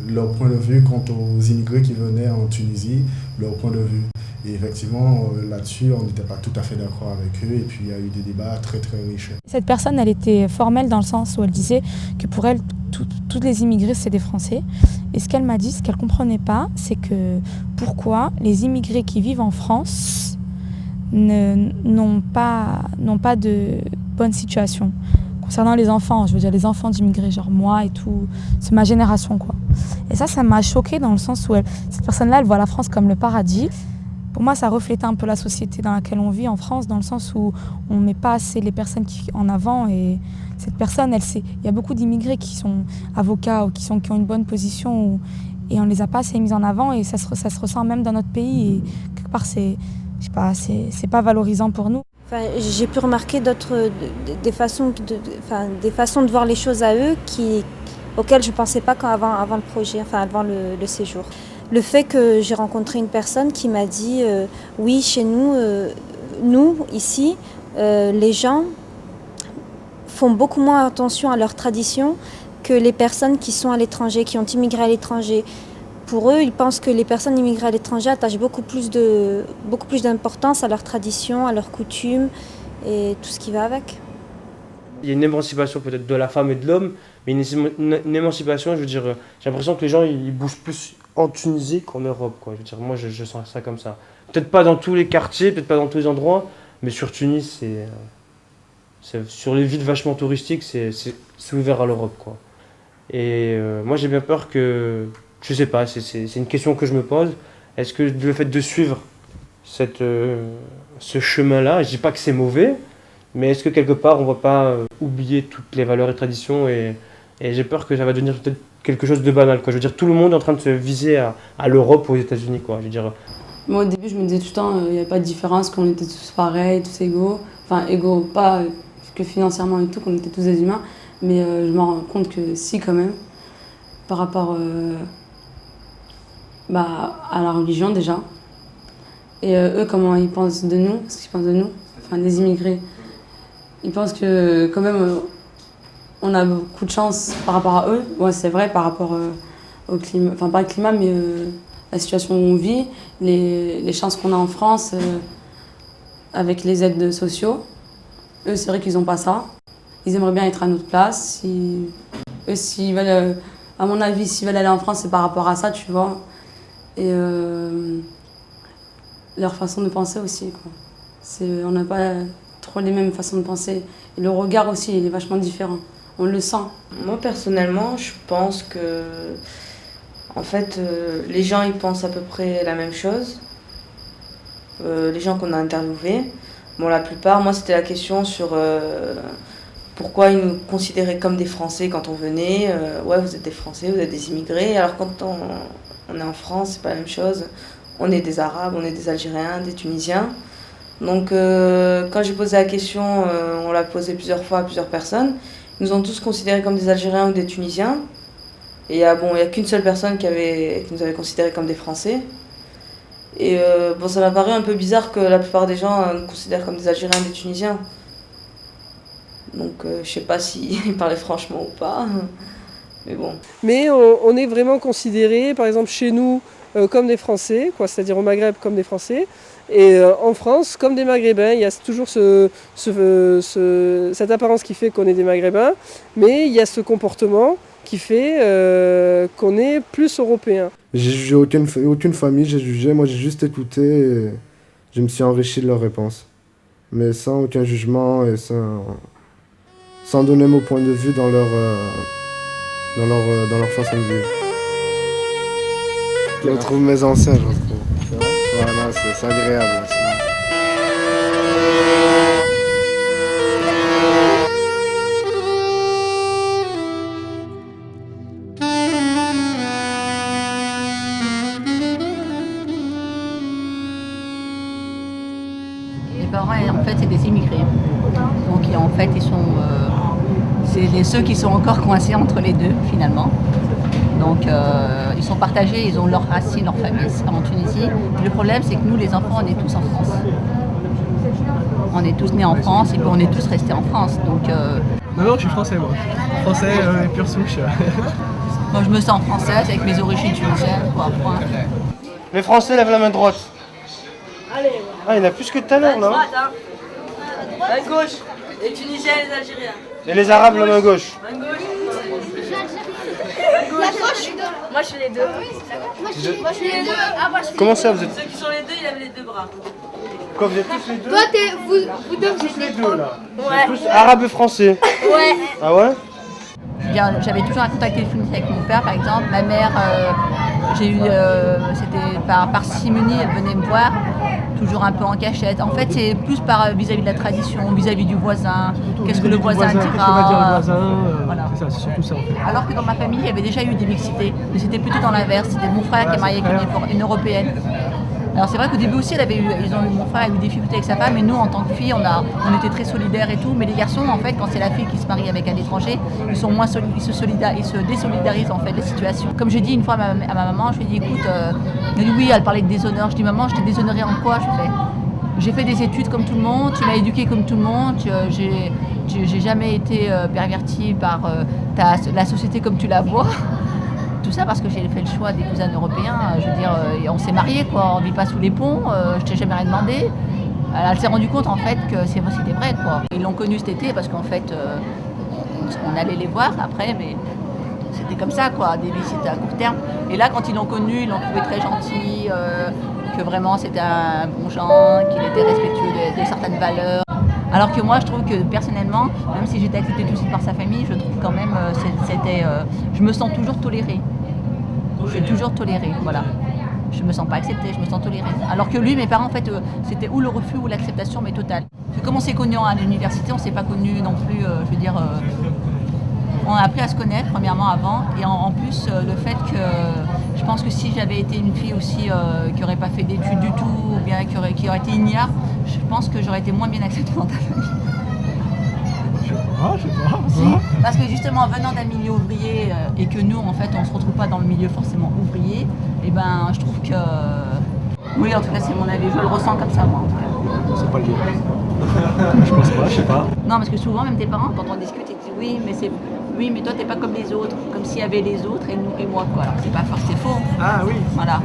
leur point de vue quant aux immigrés qui venaient en Tunisie, leur point de vue. Et effectivement, là-dessus, on n'était pas tout à fait d'accord avec eux, et puis il y a eu des débats très très riches. Cette personne, elle était formelle dans le sens où elle disait que pour elle, tous les immigrés, c'est des Français. Et ce qu'elle m'a dit, ce qu'elle ne comprenait pas, c'est que pourquoi les immigrés qui vivent en France n'ont pas de bonne situation. Concernant les enfants, je veux dire les enfants d'immigrés, genre moi et tout, c'est ma génération quoi. Et ça m'a choquée dans le sens où cette personne-là, elle voit la France comme le paradis. Pour moi, ça reflétait un peu la société dans laquelle on vit en France, dans le sens où on ne met pas assez les personnes en avant. Et cette personne, il y a beaucoup d'immigrés qui sont avocats ou qui ont une bonne position et on ne les a pas assez mis en avant. Et ça se ressent même dans notre pays. Et quelque part, c'est pas valorisant pour nous. Enfin, j'ai pu remarquer des façons de voir les choses à eux auxquelles je ne pensais pas avant le projet, avant le séjour. Le fait que j'ai rencontré une personne qui m'a dit oui, chez nous, ici, les gens font beaucoup moins attention à leurs traditions que les personnes qui sont à l'étranger, qui ont immigré à l'étranger. Pour eux, ils pensent que les personnes immigrées à l'étranger attachent beaucoup plus d'importance à leurs traditions, à leurs coutumes et tout ce qui va avec. Il y a une émancipation peut-être de la femme et de l'homme, mais une émancipation, je veux dire, j'ai l'impression que les gens ils bougent plus en Tunisie qu'en Europe, quoi. Je veux dire, moi je sens ça comme ça. Peut-être pas dans tous les quartiers, peut-être pas dans tous les endroits, mais sur Tunis, c'est sur les villes vachement touristiques, c'est ouvert à l'Europe, quoi. Et moi j'ai bien peur que, je sais pas, c'est une question que je me pose. Est-ce que le fait de suivre ce chemin-là. Je dis pas que c'est mauvais, mais est-ce que quelque part on va pas oublier toutes les valeurs et traditions et j'ai peur que ça va devenir peut-être quelque chose de banal, quoi. Je veux dire, tout le monde est en train de se viser à l'Europe ou aux États-Unis, quoi. Je veux dire. Moi, au début, je me disais tout le temps, il n'y avait pas de différence, qu'on était tous pareils, tous égaux. Enfin, égaux, pas que financièrement et tout, qu'on était tous des humains. Mais je me rends compte que si, quand même, par rapport à la religion, déjà. Et eux, comment ils pensent de nous, ce qu'ils pensent de nous, enfin, des immigrés. Ils pensent que, quand même, on a beaucoup de chance par rapport à eux. Ouais, c'est vrai, par rapport au climat, enfin, pas le climat, mais la situation où on vit, les chances qu'on a en France avec les aides sociaux. Eux, c'est vrai qu'ils n'ont pas ça. Ils aimeraient bien être à notre place. Eux, s'ils veulent, à mon avis, s'ils veulent aller en France, c'est par rapport à ça, tu vois. Et leur façon de penser aussi, quoi. On n'a pas trop les mêmes façons de penser. Et le regard aussi, il est vachement différent. On le sent. Moi, personnellement, je pense que en fait, les gens ils pensent à peu près la même chose. Les gens qu'on a interviewés, bon, la plupart, moi c'était la question sur pourquoi ils nous considéraient comme des Français quand on venait. Ouais, vous êtes des Français, vous êtes des immigrés. Alors quand on est en France, c'est pas la même chose. On est des Arabes, on est des Algériens, des Tunisiens. Donc quand j'ai posé la question, on l'a posée plusieurs fois à plusieurs personnes. Ils nous ont tous considérés comme des Algériens ou des Tunisiens. Et il n'y a qu'une seule personne qui nous avait considérés comme des Français. Et bon, ça m'a paru un peu bizarre que la plupart des gens nous considèrent comme des Algériens et des Tunisiens. Donc je sais pas s'ils parlaient franchement ou pas. Mais bon. Mais on est vraiment considérés, par exemple chez nous, comme des Français, quoi, c'est-à-dire au Maghreb comme des Français. Et en France, comme des Maghrébins, il y a toujours cette apparence qui fait qu'on est des Maghrébins, mais il y a ce comportement qui fait qu'on est plus européen. J'ai jugé aucune famille, j'ai jugé, moi j'ai juste écouté et je me suis enrichi de leurs réponses. Mais sans aucun jugement et sans donner mon point de vue dans leur façon de vivre. Je retrouve mes anciens, je retrouve. Voilà, c'est agréable aussi. Les parents, en fait, c'est des immigrés. Donc, en fait, ils sont, c'est ceux qui sont encore coincés entre les deux, finalement. Donc, ils sont partagés, ils ont leurs racines, leur famille en Tunisie. Le problème, c'est que nous, les enfants, on est tous en France. On est tous nés en France et puis on est tous restés en France. Donc, Non, je suis français, moi. Français, pure souche. moi, je me sens française avec mes origines tunisiennes, quoi, point. Les Français lèvent la main droite. Allez, ah, il y en a plus que tout à l'heure, là. Hein. Main gauche, les Tunisiens et les Algériens. Et les Arabes, la main gauche. Main gauche. La gauche. Moi, je fais les deux. Moi, je fais les deux. Ah, moi, je fais Comment les ça, deux. vous êtes... Ceux qui sont les deux, ils lèvent les deux bras. Quoi, vous êtes tous les deux? Toi, vous deux, tous les deux, là. Ouais. Vous êtes tous Arabes et Français. Ouais. Ah ouais? J'avais toujours un contact téléphonique avec mon père, par exemple. Ma mère, j'ai eu, c'était par simonie, elle venait me voir, toujours un peu en cachette. En fait, c'est plus vis-à-vis de la tradition, vis-à-vis du voisin. Qu'est-ce que le voisin dira? Qu'est-ce que va dire le voisin? Voilà. C'est ça, c'est surtout ça en fait. Alors que dans ma famille, il y avait déjà eu des mixités, mais c'était plutôt dans l'inverse. C'était mon frère qui est marié avec une européenne. Alors c'est vrai qu'au début aussi, mon frère a eu des difficultés avec sa femme, et nous, en tant que filles, on était très solidaires et tout. Mais les garçons, en fait, quand c'est la fille qui se marie avec un étranger, ils sont moins ils se désolidarisent en fait des situations. Comme j'ai dit une fois à ma maman, je lui ai dit, écoute, elle dit oui, elle parlait de déshonneur. Je dis, maman, je t'ai déshonorée en quoi? J'ai fait des études comme tout le monde, tu m'as éduquée comme tout le monde, j'ai jamais été pervertie par la société comme tu la vois. Tout ça parce que j'ai fait le choix des cousins européens, je veux dire, on s'est mariés, quoi, on vit pas sous les ponts, je t'ai jamais rien demandé. Elle s'est rendue compte en fait que c'était vrai, quoi. Ils l'ont connu cet été parce qu'en fait, on allait les voir après, mais c'était comme ça, quoi, des visites à court terme. Et là, quand ils l'ont connu, ils l'ont trouvé très gentil, que vraiment c'était un bon genre, qu'il était respectueux de certaines valeurs. Alors que moi, je trouve que personnellement, même si j'étais acceptée tout de suite par sa famille, je trouve quand même, je me sens toujours tolérée. Je suis toujours tolérée, voilà. je me sens pas acceptée, je me sens tolérée. Alors que lui, mes parents, en fait, c'était ou le refus ou l'acceptation, mais totale. Comme on s'est connus à l'université, on s'est pas connus non plus, je veux dire, on a appris à se connaître premièrement avant, et en plus le fait que je pense que si j'avais été une fille aussi qui n'aurait pas fait d'études du tout, ou bien qui aurait été ignare, je pense que j'aurais été moins bien acceptée dans ta famille. Je sais pas. Si, parce que justement, venant d'un milieu ouvrier et que nous, en fait, on se retrouve pas dans le milieu forcément ouvrier, et ben, je trouve que... Oui, en tout cas, c'est mon avis. Je le ressens comme ça, moi, en tout cas. C'est pas le cas. Je pense pas, je sais pas. Non, parce que souvent, même tes parents, quand on discute, ils disent oui, mais toi, t'es pas comme les autres. Comme s'il y avait les autres et nous et moi, quoi. Alors, c'est pas fort, c'est faux. Ah oui. Voilà.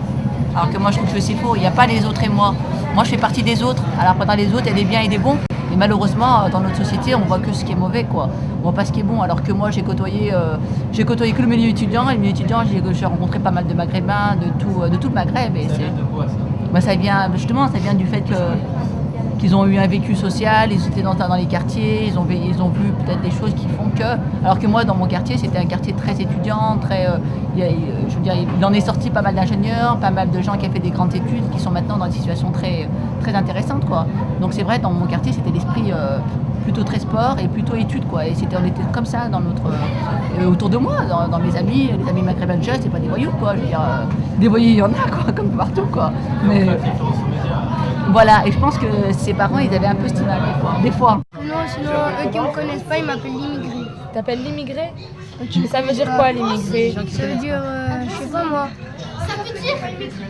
Alors que moi, je trouve que c'est faux. Il n'y a pas les autres et moi. Moi, je fais partie des autres. Alors, pendant les autres, il y a des biens et des bons. Et malheureusement, dans notre société, on voit que ce qui est mauvais, quoi. On voit pas ce qui est bon. Alors que moi, j'ai côtoyé que le milieu étudiant. Et le milieu étudiant, j'ai rencontré pas mal de Maghrébins, de tout le Maghreb. Et ça vient du fait qu'ils ont eu un vécu social, ils étaient dans les quartiers, ils ont vu peut-être des choses qui font que... Alors que moi, dans mon quartier, c'était un quartier très étudiant, très... je veux dire, il en est sorti pas mal d'ingénieurs, pas mal de gens qui ont fait des grandes études, qui sont maintenant dans des situations très, très intéressantes, quoi. Donc c'est vrai, dans mon quartier, c'était l'esprit plutôt très sport et plutôt études, quoi. Et on était comme ça dans notre... autour de moi, dans mes amis, les amis maghrébins de jeunes, c'est pas des voyous, quoi. Je veux dire, des voyous, il y en a, quoi, comme partout, quoi. Mais... Voilà, et je pense que ses parents, ils avaient un peu cette image, des fois. Non, sinon, eux qui me connaissent pas, ils m'appellent l'immigré. T'appelles l'immigré? Ça veut dire quoi, l'immigré? Ça veut dire, je sais pas moi. Ça veut dire,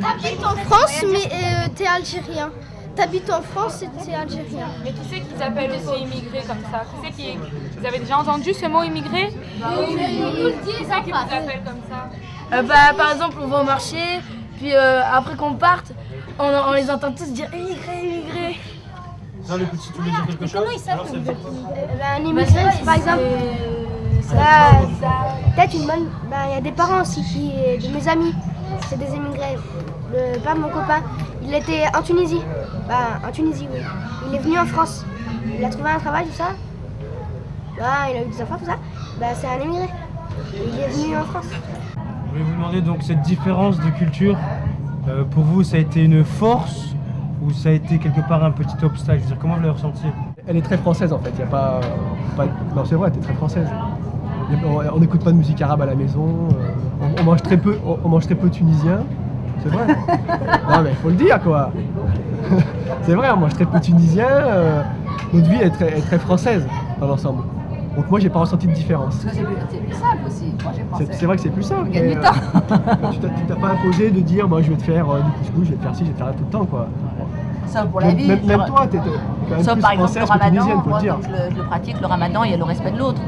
t'habites en France, mais t'es algérien. T'habites en France et t'es algérien. Mais qui c'est qu'ils appellent aussi immigré comme ça? Qui c'est qui... Vous avez déjà entendu ce mot immigré? Oui, ils nous le disent. Qui c'est qui vous appelle comme ça? Par exemple, on va au marché, puis après qu'on parte, on les entend tous dire immigré, immigré. Ça, les petits, tu veux dire quelque chose? Comment ils s'appellent? Un immigré, c'est par exemple. Peut-être une bonne. Il y a des parents aussi de mes amis, c'est des immigrés. Pas mon copain, il était en Tunisie. En Tunisie, oui. Il est venu en France. Il a trouvé un travail, tout ça. Il a eu des enfants, tout ça. C'est un immigré. Il est venu en France. Je vais vous demander donc cette différence de culture. Pour vous, ça a été une force ou ça a été quelque part un petit obstacle? Je veux dire, comment vous l'avez ressenti? Elle est très française en fait. Il y a pas... Non, c'est vrai, elle est très française. On n'écoute pas de musique arabe à la maison. On mange très peu tunisien. C'est vrai. Non mais il faut le dire quoi. C'est vrai, on mange très peu tunisien. Notre vie est très française dans l'ensemble. Donc moi j'ai pas ressenti de différence. Parce que c'est plus simple aussi. C'est vrai que c'est plus simple. On gagne du temps. Tu t'as pas imposé de dire moi je vais te faire du couscous, je vais te faire ci, je vais te faire là tout le temps quoi. Ça pour la vie. Même toi t'es quand même sauf plus par exemple française le que tunisienne, ramadan, faut moi, le dire. quand je le pratique, le ramadan, il y a le respect de l'autre.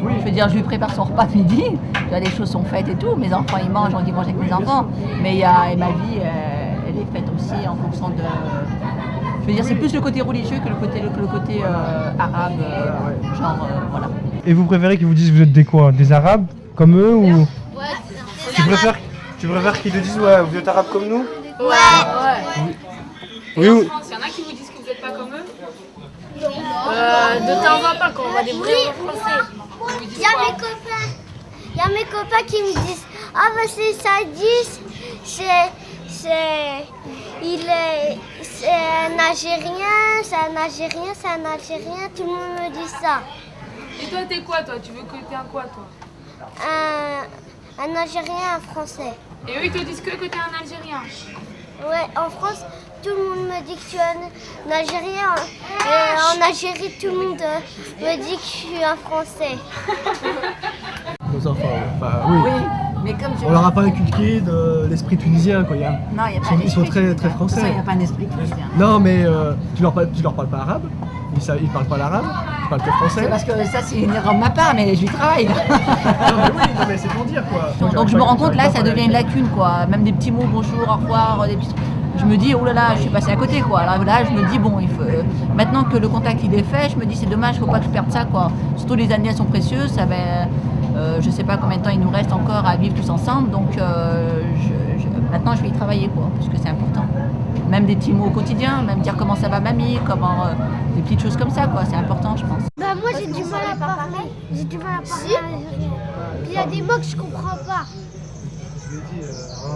Oui. Je veux dire, je lui prépare son repas midi, les choses sont faites et tout, mes enfants ils mangent, on dit manger avec mes enfants, mais ma vie elle est faite aussi en fonction de... Je veux dire, c'est plus le côté religieux que le côté arabe, voilà. Et vous préférez qu'ils vous disent vous êtes des quoi? Des arabes comme eux ou... Tu préfères qu'ils te disent ouais vous êtes arabes comme nous? Ouais. Oui ou... Il y en a qui vous disent que vous n'êtes pas comme eux? De temps en temps quand on voit des vrais Français. Il y a mes copains qui me disent c'est Sadis, c'est un Algérien, tout le monde me dit ça. Et toi t'es quoi toi? Tu veux que t'es un quoi toi? Un Algérien, un Français. Et eux ils te disent que t'es un Algérien? Ouais, en France, tout le monde me dit que je suis un Algérien. Et en Algérie, tout le monde me dit que je suis un Français. Nos enfants, oui. Mais comme on leur a pas inculqué de l'esprit tunisien quoi. Non, il y a pas ils sont très français. Il n'y a pas un esprit tunisien. Non mais tu leur parles pas arabe, ils parlent pas l'arabe, ils parlent que français. C'est parce que ça c'est une erreur de ma part, mais je lui travaille. non mais c'est pour dire quoi. Donc je me rends compte là, ça devient une lacune quoi. Même des petits mots, bonjour, au revoir, des petits trucs. Je me dis, oh là là, je suis passée à côté quoi. Alors là, je me dis, bon, il faut, maintenant que le contact il est fait, je me dis, c'est dommage, faut pas que je perde ça quoi. Surtout les années, elles sont précieuses, ça va, je sais pas combien de temps il nous reste encore à vivre tous ensemble, donc maintenant je vais y travailler quoi, parce que c'est important. Même des petits mots au quotidien, même dire comment ça va mamie, des petites choses comme ça quoi, c'est important je pense. Moi j'ai du mal à parler, algérien. Puis il y a des mots que je comprends pas. tu l'as dit.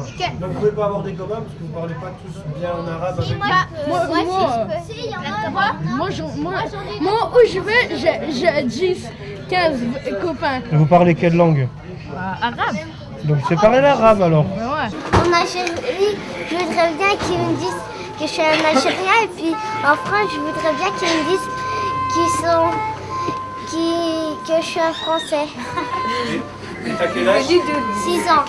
Nickel. Donc vous pouvez pas avoir des copains parce que vous parlez pas tous bien en arabe avec moi, Moi, où je vais, j'ai 10, 15 copains. Et vous parlez quelle langue? Arabe. Donc c'est parler l'arabe alors. Ouais. En Algérie, je voudrais bien qu'ils me disent que je suis un Algérien. Et puis en France, je voudrais bien qu'ils me disent que je suis un Français. Et t'as quel âge? 6 ans.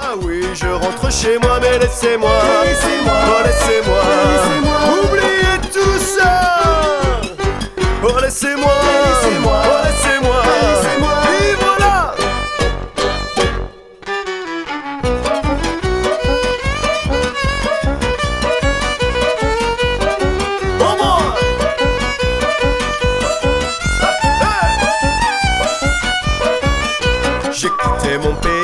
Ah oui, je rentre chez moi, mais laissez-moi, oh laissez-moi, oubliez tout ça. Oh laissez-moi, oh laissez-moi, et voilà. Au moins. J'écoutais mon père.